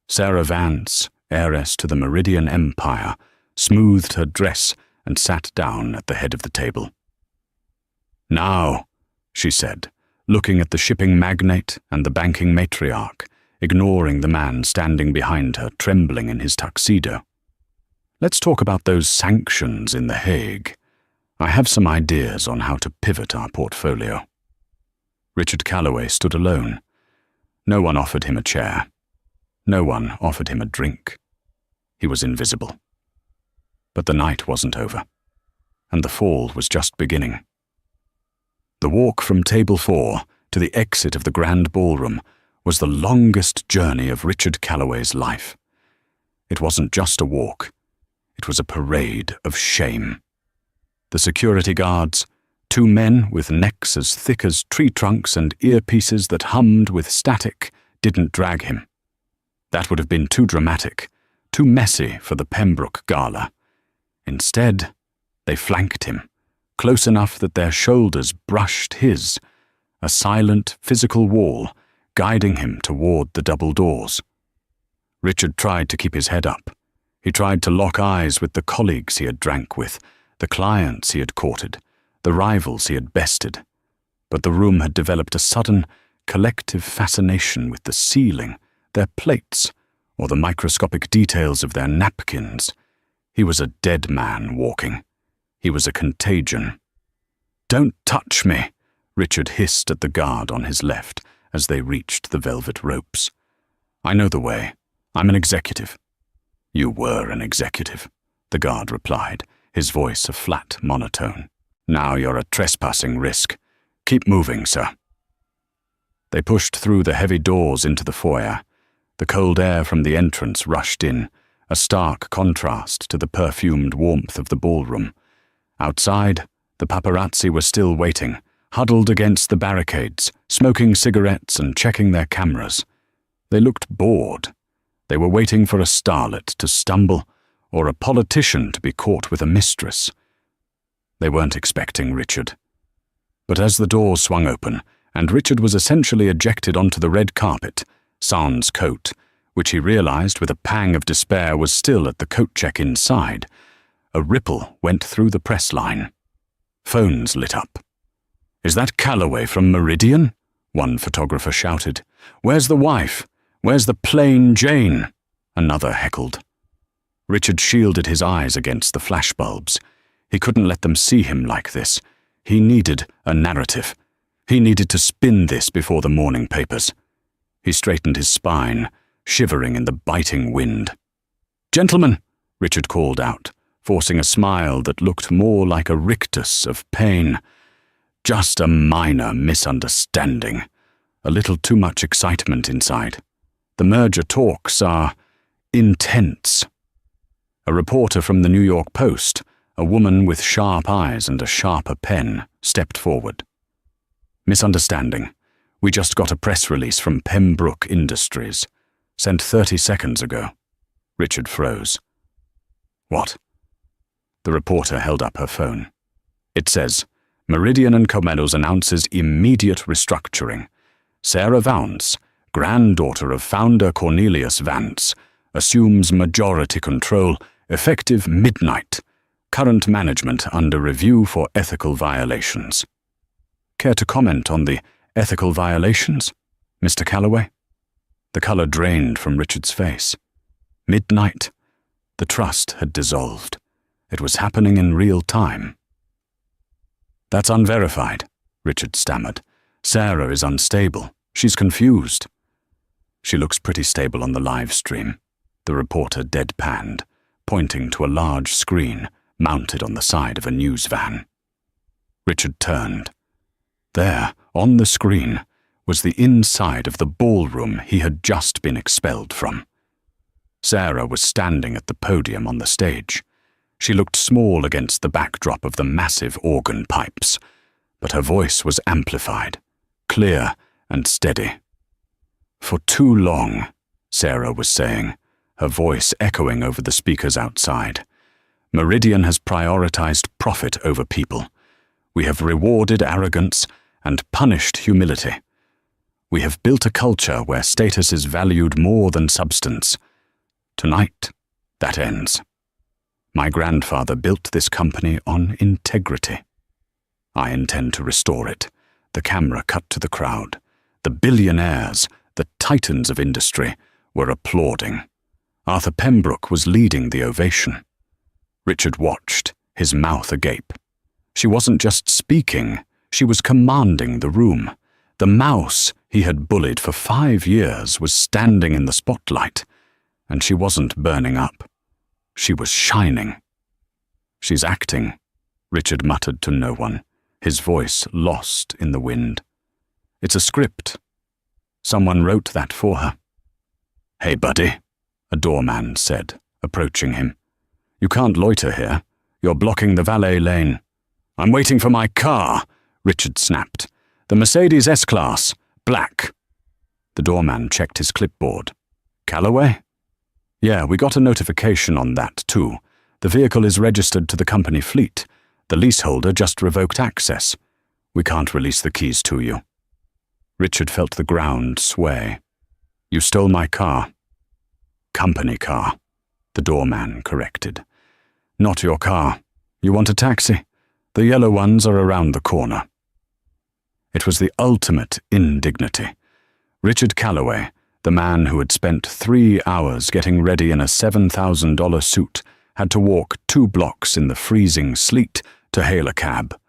Sarah Vance, heiress to the Meridian Empire, smoothed her dress and sat down at the head of the table. "Now," she said, looking at the shipping magnate and the banking matriarch, ignoring the man standing behind her, trembling in his tuxedo. "Let's talk about those sanctions in The Hague. I have some ideas on how to pivot our portfolio." Richard Calloway stood alone. No one offered him a chair. No one offered him a drink. He was invisible. But the night wasn't over, and the fall was just beginning. The walk from Table 4 to the exit of the grand ballroom was the longest journey of Richard Calloway's life. It wasn't just a walk. It was a parade of shame. The security guards, two men with necks as thick as tree trunks and earpieces that hummed with static, didn't drag him. That would have been too dramatic, too messy for the Pembroke Gala. Instead, they flanked him, close enough that their shoulders brushed his, a silent physical wall guiding him toward the double doors. Richard tried to keep his head up. He tried to lock eyes with the colleagues he had drank with, the clients he had courted, the rivals he had bested. But the room had developed a sudden, collective fascination with the ceiling, their plates, or the microscopic details of their napkins. He was a dead man walking. He was a contagion. "Don't touch me," Richard hissed at the guard on his left as they reached the velvet ropes. "I know the way. I'm an executive." "You were an executive," the guard replied, his voice a flat monotone. "Now you're a trespassing risk. Keep moving, sir." They pushed through the heavy doors into the foyer. The cold air from the entrance rushed in, a stark contrast to the perfumed warmth of the ballroom. Outside, the paparazzi were still waiting, huddled against the barricades, smoking cigarettes and checking their cameras. They looked bored. They were waiting for a starlet to stumble or a politician to be caught with a mistress. They weren't expecting Richard. But as the doors swung open, and Richard was essentially ejected onto the red carpet, sans coat, which he realized with a pang of despair was still at the coat check inside, a ripple went through the press line. Phones lit up. "Is that Calloway from Meridian?" one photographer shouted. "Where's the wife? Where's the plain Jane?" another heckled. Richard shielded his eyes against the flashbulbs. He couldn't let them see him like this. He needed a narrative. He needed to spin this before the morning papers. He straightened his spine, shivering in the biting wind. "Gentlemen," Richard called out, forcing a smile that looked more like a rictus of pain. "Just a minor misunderstanding. A little too much excitement inside. The merger talks are intense." A reporter from the New York Post, a woman with sharp eyes and a sharper pen, stepped forward. "Misunderstanding. We just got a press release from Pembroke Industries. Sent 30 seconds ago." Richard froze. "What?" The reporter held up her phone. "It says, Meridian and Comedos announces immediate restructuring. Sarah Vance, granddaughter of founder Cornelius Vance, assumes majority control, effective midnight. Current management under review for ethical violations." "Care to comment on the ethical violations, Mr. Calloway?" The color drained from Richard's face. Midnight. The trust had dissolved. It was happening in real time. "That's unverified," Richard stammered. "Sarah is unstable. She's confused." "She looks pretty stable on the live stream," the reporter deadpanned, pointing to a large screen mounted on the side of a news van. Richard turned. There, on the screen, was the inside of the ballroom he had just been expelled from. Sarah was standing at the podium on the stage. She looked small against the backdrop of the massive organ pipes, but her voice was amplified, clear and steady. "For too long," Sarah was saying, her voice echoing over the speakers outside, "Meridian has prioritized profit over people. We have rewarded arrogance and punished humility. We have built a culture where status is valued more than substance. Tonight, that ends. My grandfather built this company on integrity. I intend to restore it." The camera cut to the crowd. The billionaires, the titans of industry, were applauding. Arthur Pembroke was leading the ovation. Richard watched, his mouth agape. She wasn't just speaking, she was commanding the room. The mouse he had bullied for 5 years was standing in the spotlight, and she wasn't burning up. She was shining. "She's acting," Richard muttered to no one, his voice lost in the wind. "It's a script. Someone wrote that for her." "Hey, buddy," a doorman said, approaching him. "You can't loiter here. You're blocking the valet lane." "I'm waiting for my car," Richard snapped. "The Mercedes S-Class, black." The doorman checked his clipboard. "Callaway?" "Yeah, we got a notification on that too. The vehicle is registered to the company fleet. The leaseholder just revoked access. We can't release the keys to you." Richard felt the ground sway. "You stole my car." "Company car," the doorman corrected. "Not your car. You want a taxi? The yellow ones are around the corner." It was the ultimate indignity. Richard Callaway, the man who had spent 3 hours getting ready in a $7,000 suit, had to walk 2 blocks in the freezing sleet to hail a cab.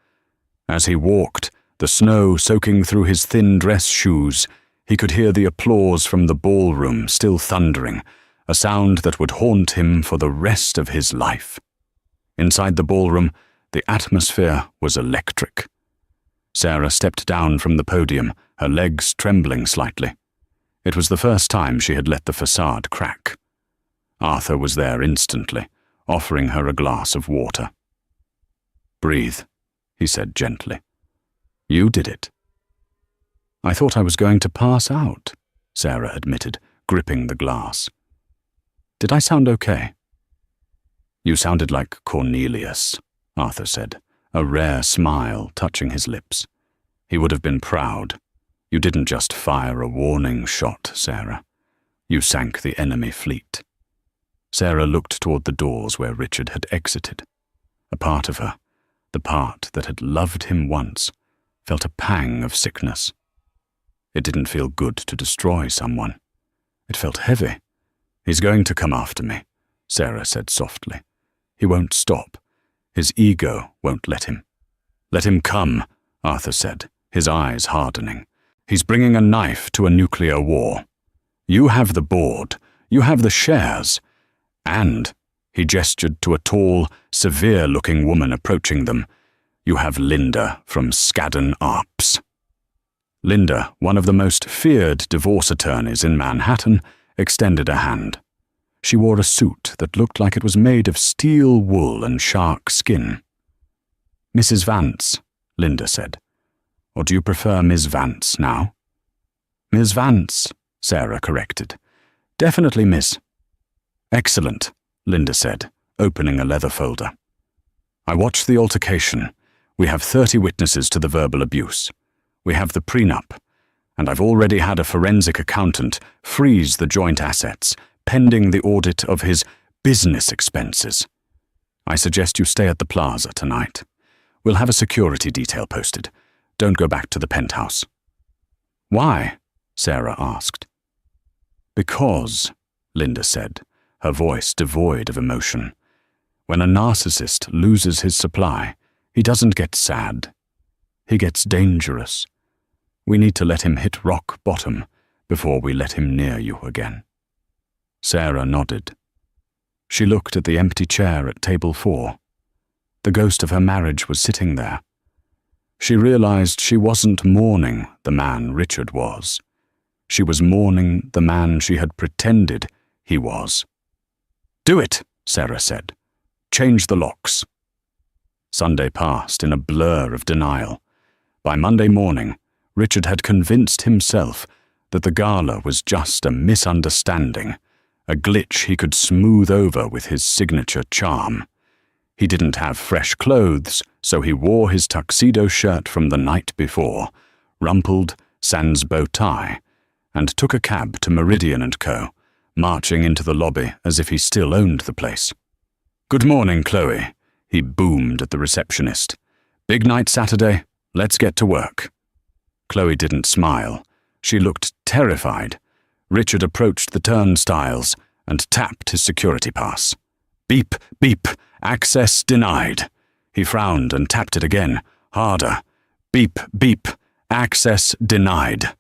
As he walked, the snow soaking through his thin dress shoes, he could hear the applause from the ballroom still thundering, a sound that would haunt him for the rest of his life. Inside the ballroom, the atmosphere was electric. Sarah stepped down from the podium, her legs trembling slightly. It was the first time she had let the facade crack. Arthur was there instantly, offering her a glass of water. "Breathe," he said gently. "You did it." "I thought I was going to pass out," Sarah admitted, gripping the glass. "Did I sound okay?" "You sounded like Cornelius," Arthur said, a rare smile touching his lips. He would have been proud. "You didn't just fire a warning shot, Sarah. You sank the enemy fleet." Sarah looked toward the doors where Richard had exited. A part of her, the part that had loved him once, felt a pang of sickness. It didn't feel good to destroy someone. It felt heavy. "He's going to come after me," Sarah said softly. "He won't stop. His ego won't let him." "Let him come," Arthur said, his eyes hardening. "He's bringing a knife to a nuclear war. You have the board. You have the shares. And," he gestured to a tall, severe-looking woman approaching them, "you have Linda from Skadden Arps." Linda, one of the most feared divorce attorneys in Manhattan, extended a hand. She wore a suit that looked like it was made of steel wool and shark skin. "Mrs. Vance," Linda said. "Or do you prefer Ms. Vance now?" "Ms. Vance," Sarah corrected. "Definitely Miss." "Excellent," Linda said, opening a leather folder. "I watched the altercation. We have 30 witnesses to the verbal abuse. We have the prenup, and I've already had a forensic accountant freeze the joint assets, pending the audit of his business expenses. I suggest you stay at the plaza tonight. We'll have a security detail posted. Don't go back to the penthouse." "Why?" Sarah asked. "Because," Linda said, her voice devoid of emotion, "when a narcissist loses his supply, he doesn't get sad. He gets dangerous. We need to let him hit rock bottom before we let him near you again." Sarah nodded. She looked at the empty chair at table 4. The ghost of her marriage was sitting there. She realized she wasn't mourning the man Richard was. She was mourning the man she had pretended he was. "Do it," Sarah said. "Change the locks." Sunday passed in a blur of denial. By Monday morning, Richard had convinced himself that the gala was just a misunderstanding, a glitch he could smooth over with his signature charm. He didn't have fresh clothes, so he wore his tuxedo shirt from the night before, rumpled sans bow tie, and took a cab to Meridian & Co., marching into the lobby as if he still owned the place. "Good morning, Chloe," he boomed at the receptionist. "Big night Saturday, let's get to work." Chloe didn't smile. She looked terrified. Richard approached the turnstiles and tapped his security pass. "Beep, beep, access denied." He frowned and tapped it again, harder. "Beep, beep, access denied."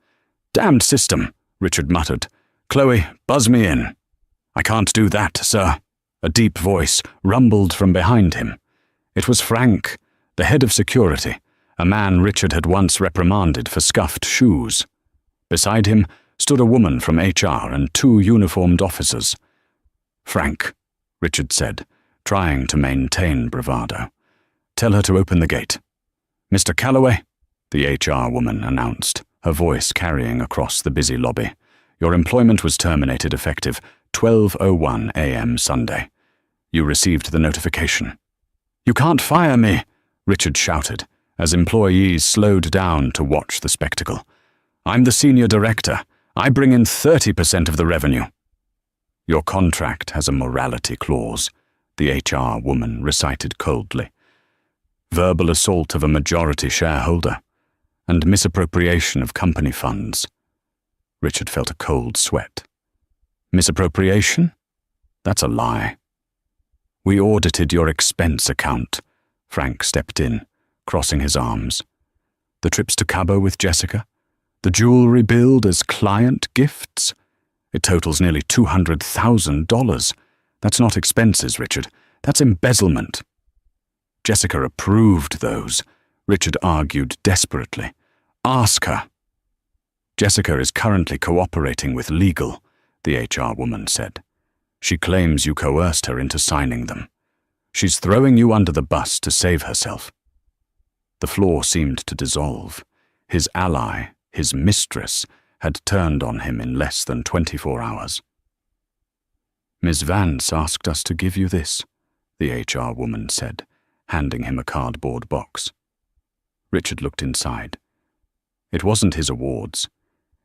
"Damned system," Richard muttered. "Chloe, buzz me in." "I can't do that, sir." A deep voice rumbled from behind him. It was Frank, the head of security, a man Richard had once reprimanded for scuffed shoes. Beside him stood a woman from HR and 2 uniformed officers. "Frank," Richard said, trying to maintain bravado. "Tell her to open the gate." "Mr. Calloway," the HR woman announced, her voice carrying across the busy lobby. "Your employment was terminated effective 12:01 a.m. Sunday. You received the notification." "You can't fire me," Richard shouted, as employees slowed down to watch the spectacle. "I'm the senior director. I bring in 30% of the revenue." "Your contract has a morality clause," the HR woman recited coldly. "Verbal assault of a majority shareholder and misappropriation of company funds." Richard felt a cold sweat. "Misappropriation? That's a lie." "We audited your expense account," Frank stepped in, crossing his arms. "The trips to Cabo with Jessica, the jewelry billed as client gifts. It totals nearly $200,000. That's not expenses, Richard. That's embezzlement." "Jessica approved those," Richard argued desperately. "Ask her." "Jessica is currently cooperating with legal," the HR woman said. "She claims you coerced her into signing them. She's throwing you under the bus to save herself." The floor seemed to dissolve. His ally, his mistress, had turned on him in less than 24 hours. "Ms. Vance asked us to give you this," the HR woman said, handing him a cardboard box. Richard looked inside. It wasn't his awards.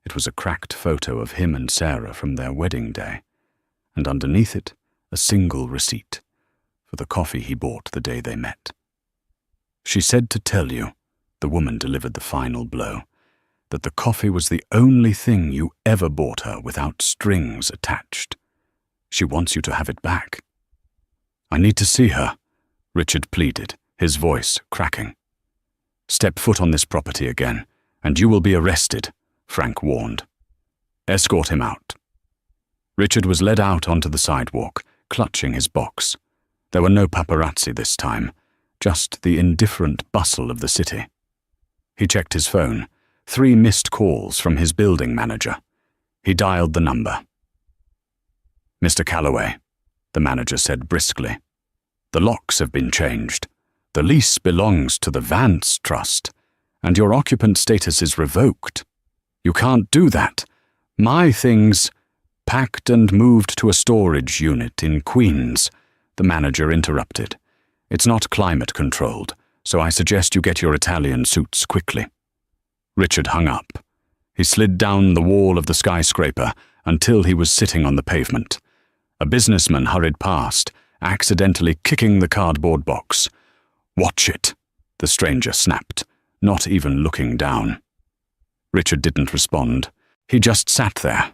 It was a cracked photo of him and Sarah from their wedding day, and underneath it, a single receipt for the coffee he bought the day they met. "She said to tell you," the woman delivered the final blow, "that the coffee was the only thing you ever bought her without strings attached. She wants you to have it back." "I need to see her," Richard pleaded, his voice cracking. "Step foot on this property again, and you will be arrested," Frank warned. "Escort him out." Richard was led out onto the sidewalk, clutching his box. There were no paparazzi this time, just the indifferent bustle of the city. He checked his phone, 3 missed calls from his building manager. He dialed the number. "Mr. Calloway," the manager said briskly, "the locks have been changed. The lease belongs to the Vance Trust, and your occupant status is revoked. You can't do that. My things—" "Packed and moved to a storage unit in Queens," the manager interrupted. "It's not climate-controlled, so I suggest you get your Italian suits quickly." Richard hung up. He slid down the wall of the skyscraper until he was sitting on the pavement. A businessman hurried past, accidentally kicking the cardboard box. "Watch it," the stranger snapped, not even looking down. Richard didn't respond. He just sat there,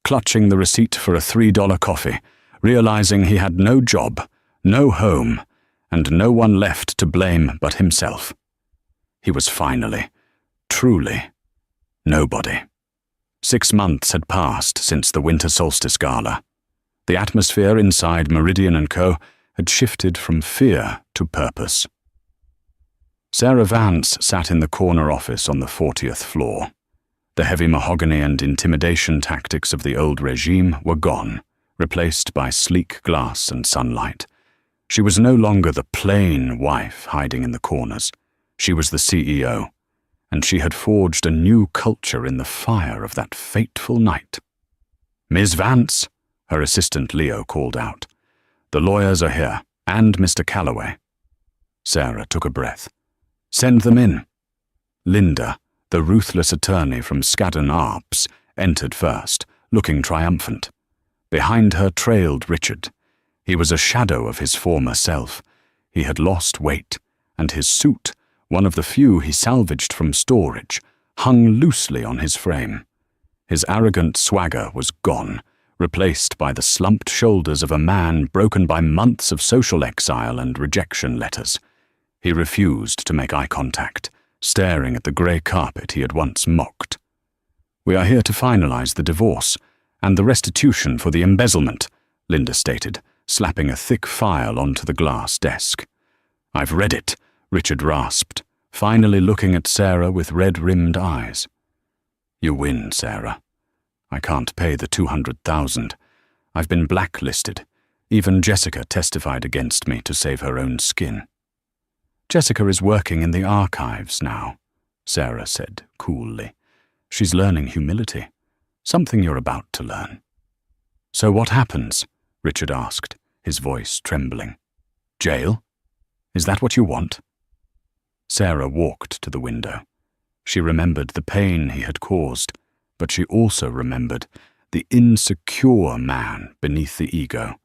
clutching the receipt for a $3 coffee, realizing he had no job, no home, and no one left to blame but himself. He was finally, truly, nobody. 6 months had passed since the winter solstice gala. The atmosphere inside Meridian & Co. had shifted from fear to purpose. Sarah Vance sat in the corner office on the 40th floor. The heavy mahogany and intimidation tactics of the old regime were gone, replaced by sleek glass and sunlight. She was no longer the plain wife hiding in the corners. She was the CEO, and she had forged a new culture in the fire of that fateful night. "Ms. Vance," her assistant Leo called out. "The lawyers are here, and Mr. Calloway." Sarah took a breath. "Send them in." Linda, the ruthless attorney from Skadden Arps, entered first, looking triumphant. Behind her trailed Richard. He was a shadow of his former self. He had lost weight, and his suit, one of the few he salvaged from storage, hung loosely on his frame. His arrogant swagger was gone, replaced by the slumped shoulders of a man broken by months of social exile and rejection letters. He refused to make eye contact, staring at the grey carpet he had once mocked. "We are here to finalize the divorce and the restitution for the embezzlement," Linda stated, slapping a thick file onto the glass desk. "I've read it," Richard rasped, finally looking at Sarah with red-rimmed eyes. "You win, Sarah. I can't pay the $200,000. I've been blacklisted. Even Jessica testified against me to save her own skin." "Jessica is working in the archives now," Sarah said coolly. "She's learning humility, something you're about to learn." "So what happens?" Richard asked, his voice trembling. "Jail? Is that what you want?" Sarah walked to the window. She remembered the pain he had caused, but she also remembered the insecure man beneath the ego.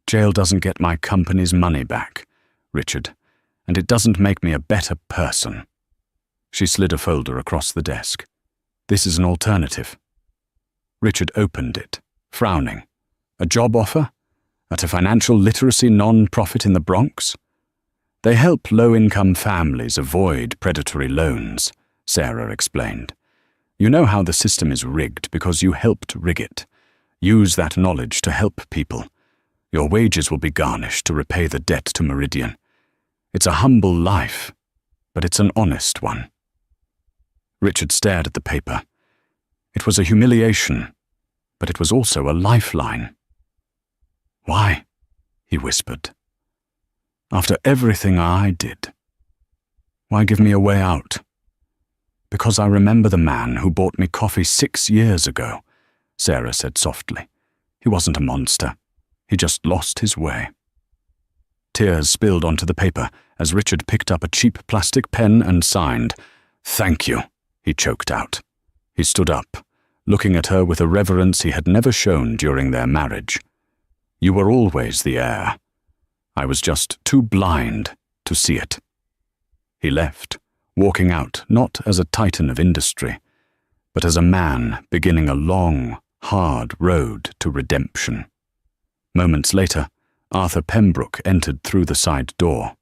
"Jail doesn't get my company's money back, Richard, and it doesn't make me a better person." She slid a folder across the desk. "This is an alternative." Richard opened it, frowning. "A job offer? At a financial literacy non-profit in the Bronx?" "They help low-income families avoid predatory loans," Sarah explained. "You know how the system is rigged because you helped rig it. Use that knowledge to help people. Your wages will be garnished to repay the debt to Meridian. It's a humble life, but it's an honest one." Richard stared at the paper. It was a humiliation, but it was also a lifeline. "Why?" he whispered. "After everything I did, why give me a way out?" "Because I remember the man who bought me coffee 6 years ago," Sarah said softly. "He wasn't a monster. He just lost his way." Tears spilled onto the paper as Richard picked up a cheap plastic pen and signed. "Thank you," he choked out. He stood up, looking at her with a reverence he had never shown during their marriage. "You were always the heir. I was just too blind to see it." He left, walking out not as a titan of industry, but as a man beginning a long, hard road to redemption. Moments later, Arthur Pembroke entered through the side door.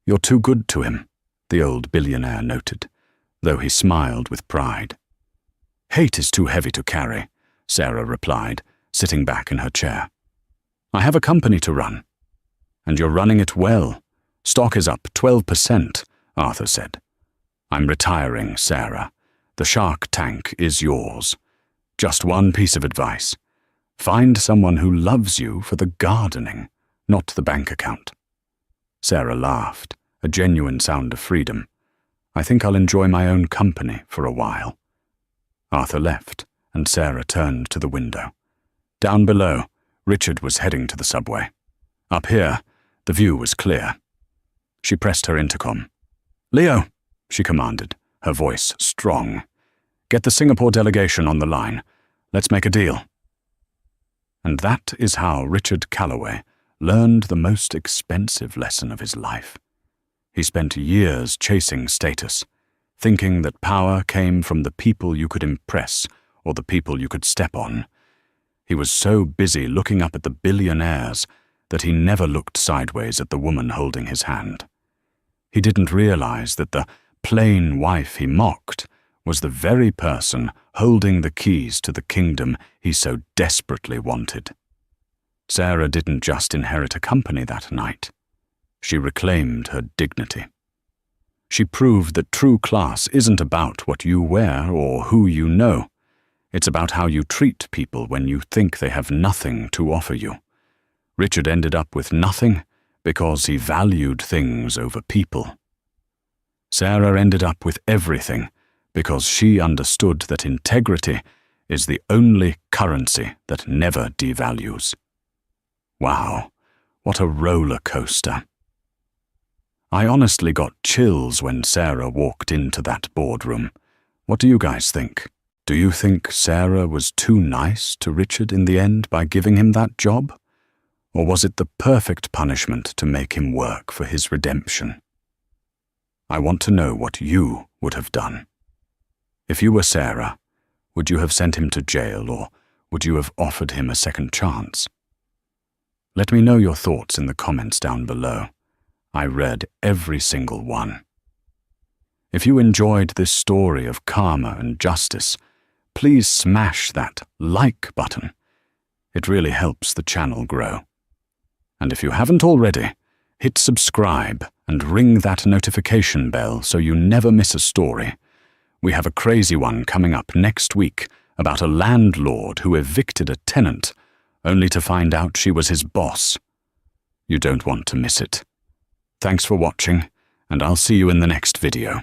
"You're too good to him," the old billionaire noted, though he smiled with pride. "Hate is too heavy to carry," Sarah replied, sitting back in her chair. "I have a company to run." "And you're running it well. Stock is up 12%, Arthur said. "I'm retiring, Sarah. The Shark Tank is yours. Just one piece of advice. Find someone who loves you for the gardening, not the bank account." Sarah laughed, a genuine sound of freedom. "I think I'll enjoy my own company for a while." Arthur left, and Sarah turned to the window. Down below, Richard was heading to the subway. Up here, the view was clear. She pressed her intercom. "Leo," she commanded, her voice strong. "Get the Singapore delegation on the line. Let's make a deal." And that is how Richard Calloway learned the most expensive lesson of his life. He spent years chasing status, thinking that power came from the people you could impress or the people you could step on. He was so busy looking up at the billionaires that he never looked sideways at the woman holding his hand. He didn't realize that the plain wife he mocked was the very person holding the keys to the kingdom he so desperately wanted. Sarah didn't just inherit a company that night. She reclaimed her dignity. She proved that true class isn't about what you wear or who you know. It's about how you treat people when you think they have nothing to offer you. Richard ended up with nothing because he valued things over people. Sarah ended up with everything because she understood that integrity is the only currency that never devalues. Wow, what a roller coaster. I honestly got chills when Sarah walked into that boardroom. What do you guys think? Do you think Sarah was too nice to Richard in the end by giving him that job? Or was it the perfect punishment to make him work for his redemption? I want to know what you would have done. If you were Sarah, would you have sent him to jail or would you have offered him a second chance? Let me know your thoughts in the comments down below. I read every single one. If you enjoyed this story of karma and justice, please smash that like button. It really helps the channel grow. And if you haven't already, hit subscribe and ring that notification bell so you never miss a story. We have a crazy one coming up next week about a landlord who evicted a tenant only to find out she was his boss. You don't want to miss it. Thanks for watching, and I'll see you in the next video.